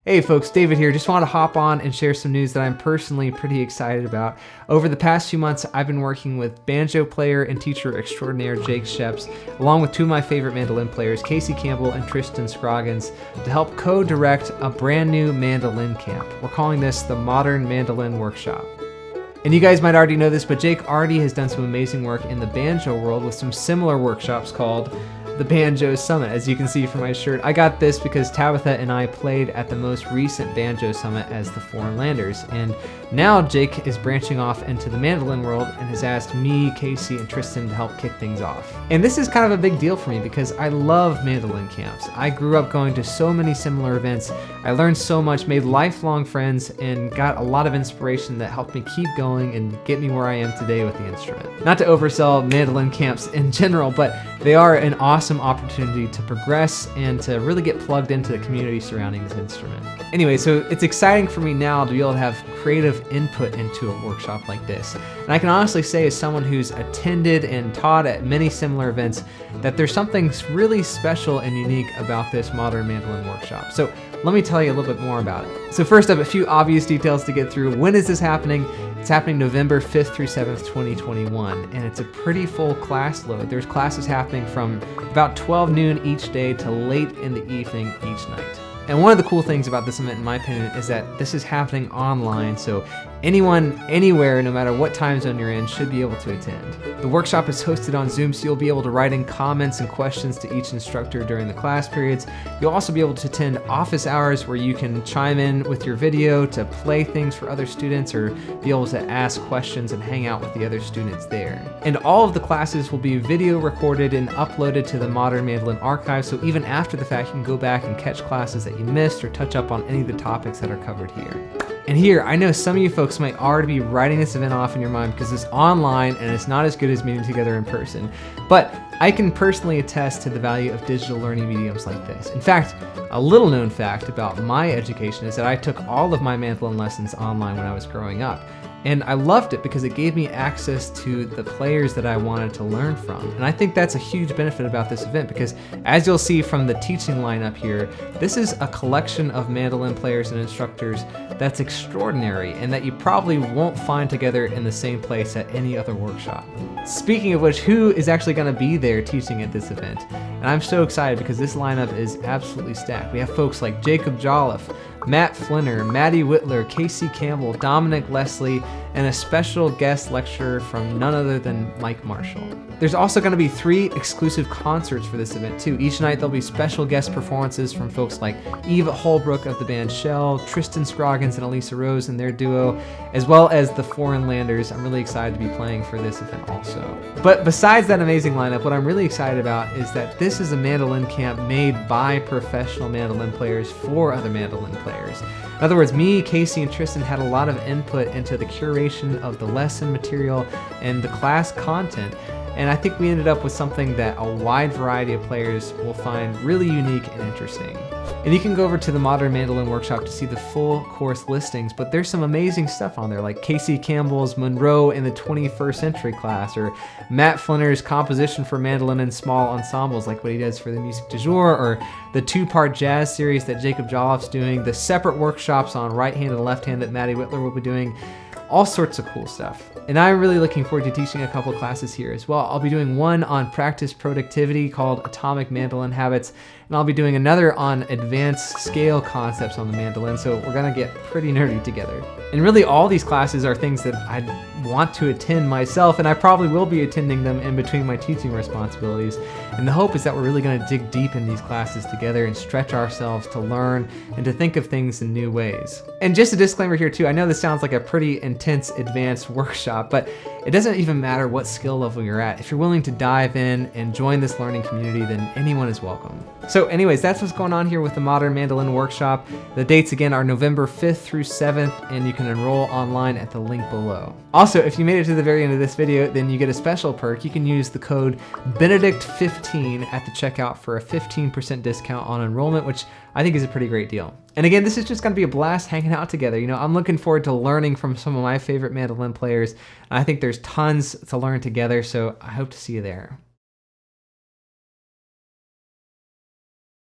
Hey folks, David here. Just wanted to hop on and share some news that I'm personally pretty excited about. Over the past few months, I've been working with banjo player and teacher extraordinaire Jake Sheps, along with two of my favorite mandolin players, Casey Campbell and Tristan Scroggins, to help co-direct a brand new mandolin camp. We're calling this the Modern Mandolin Workshop. And you guys might already know this, but Jake already has done some amazing work in the banjo world with some similar workshops called the Banjo Summit. As you can see from my shirt, I got this because Tabitha and I played at the most recent Banjo Summit as the Foreign Landers, and now Jake is branching off into the mandolin world and has asked me, Casey, and Tristan to help kick things off. And this is kind of a big deal for me because I love mandolin camps. I grew up going to so many similar events. I learned so much, made lifelong friends, and got a lot of inspiration that helped me keep going and get me where I am today with the instrument. Not to oversell mandolin camps in general, but they are an awesome opportunity to progress and to really get plugged into the community surrounding this instrument. Anyway, so it's exciting for me now to be able to have creative input into a workshop like this. And I can honestly say, as someone who's attended and taught at many similar events, that there's something really special and unique about this Modern Mandolin Workshop. So let me tell you a little bit more about it. So first up, a few obvious details to get through. When is this happening? It's happening November 5th through 7th, 2021, and it's a pretty full class load. There's classes happening from about 12 noon each day to late in the evening each night. And one of the cool things about this event, in my opinion, is that this is happening online, so anyone, anywhere, no matter what time zone you're in, should be able to attend. The workshop is hosted on Zoom, so you'll be able to write in comments and questions to each instructor during the class periods. You'll also be able to attend office hours where you can chime in with your video to play things for other students or be able to ask questions and hang out with the other students there. And all of the classes will be video recorded and uploaded to the Modern Mandolin Archive, so even after the fact, you can go back and catch classes that you missed or touch up on any of the topics that are covered here. And here, I know some of you folks might already be writing this event off in your mind because it's online and it's not as good as meeting together in person. But I can personally attest to the value of digital learning mediums like this. In fact, a little known fact about my education is that I took all of my mandolin lessons online when I was growing up. And I loved it because it gave me access to the players that I wanted to learn from. And I think that's a huge benefit about this event because, as you'll see from the teaching lineup here, this is a collection of mandolin players and instructors that's extraordinary and that you probably won't find together in the same place at any other workshop. Speaking of which, who is actually going to be there teaching at this event? And I'm so excited because this lineup is absolutely stacked. We have folks like Jacob Jolliffe, Matt Flinner, Maddie Whitler, Casey Campbell, Dominic Leslie, and a special guest lecturer from none other than Mike Marshall. There's also going to be 3 exclusive concerts for this event too. Each night there'll be special guest performances from folks like Eva Holbrook of the band Shell, Tristan Scroggins and Elisa Rose and their duo, as well as the Foreign Landers. I'm really excited to be playing for this event also. But besides that amazing lineup, what I'm really excited about is that this is a mandolin camp made by professional mandolin players for other mandolin players. In other words, me, Casey, and Tristan had a lot of input into the curation of the lesson material and the class content, and I think we ended up with something that a wide variety of players will find really unique and interesting. And you can go over to the Modern Mandolin Workshop to see the full course listings, but there's some amazing stuff on there, like Casey Campbell's Monroe in the 21st Century class, or Matt Flinner's Composition for Mandolin and Small Ensembles, like what he does for the Musique du Jour, or the 2-part jazz series that Jacob Jolliffe's doing, the separate workshops on right hand and left hand that Maddie Whitler will be doing. All sorts of cool stuff. And I'm really looking forward to teaching a couple classes here as well. I'll be doing one on practice productivity called Atomic Mandolin Habits, and I'll be doing another on advanced scale concepts on the mandolin, so we're gonna get pretty nerdy together. And really all these classes are things that I want to attend myself, and I probably will be attending them in between my teaching responsibilities. And the hope is that we're really gonna dig deep in these classes together and stretch ourselves to learn and to think of things in new ways. And just a disclaimer here too, I know this sounds like a pretty intense advanced workshop, but it doesn't even matter what skill level you're at. If you're willing to dive in and join this learning community, then anyone is welcome. So anyways, that's what's going on here with the Modern Mandolin Workshop. The dates again are November 5th through 7th, and you can enroll online at the link below. Also, if you made it to the very end of this video, then you get a special perk. You can use the code Benedict15 at the checkout for a 15% discount on enrollment, which I think is a pretty great deal. And again, this is just gonna be a blast hanging out together. You know, I'm looking forward to learning from some of my favorite mandolin players. I think there's tons to learn together, so I hope to see you there.